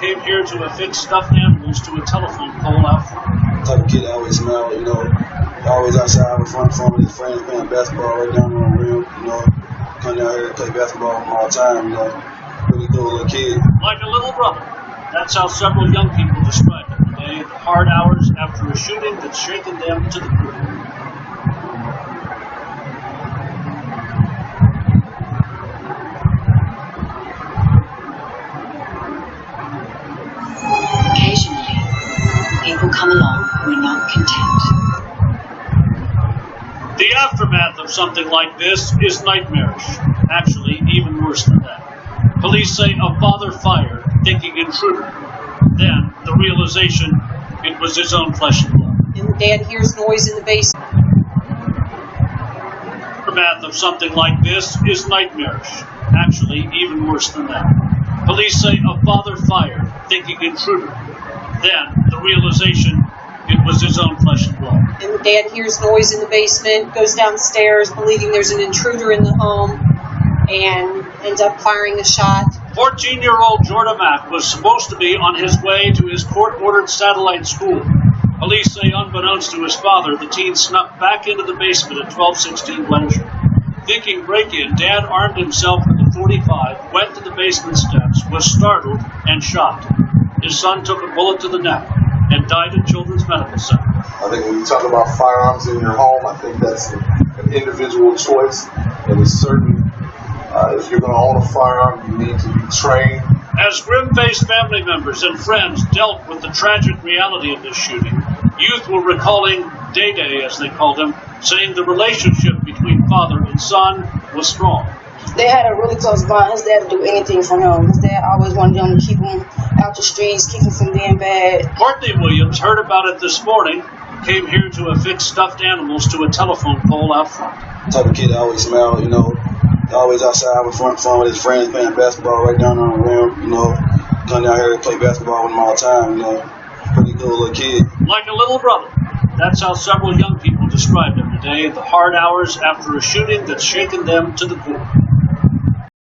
came here to affix stuffed animals to a telephone pole out front. Type of kid that always smiled, always outside with fun with his friends playing basketball right down on the rim, come down here and play basketball with him all the time, really cool little kid. Like a little brother. That's how several young people described him today, the hard hours after a shooting that's shaken them to the core. Occasionally, people come along who are not content. The aftermath of something like this is nightmarish. Actually, even worse than that. Police say a father fired, thinking intruder. Then, the realization it was his own flesh and blood. And Dad hears noise in the basement. The aftermath of something like this is nightmarish. Actually, even worse than that. Police say a father fired, thinking intruder. Then, the realization it was his own flesh and blood. And Dad hears noise in the basement, goes downstairs believing there's an intruder in the home, and ends up firing a shot. 14-year-old Jordan Mack was supposed to be on his way to his court-ordered satellite school. Police say unbeknownst to his father, the teen snuck back into the basement at 1216 Blanchard. Thinking break-in, Dad armed himself with a .45, went to the basement steps, was startled, and shot. His son took a bullet to the neck and died at Children's Medical Center. I think when you talk about firearms in your home, I think that's an individual choice. And it's certain, if you're going to own a firearm, you need to be trained. As grim-faced family members and friends dealt with the tragic reality of this shooting, youth were recalling Day-Day, as they called him, saying the relationship between father and son was strong. They had a really close bond. His dad would do anything for him. His dad always wanted him to keep him out the streets, keep him from being bad. Courtney Williams heard about it this morning, came here to affix stuffed animals to a telephone pole out front. Type of kid that always smiled, always outside with fun with his friends playing basketball right down on the rim, come down here and play basketball with him all the time, pretty cool little kid. Like a little brother. That's how several young people described him today, the hard hours after a shooting that's shaken them to the core.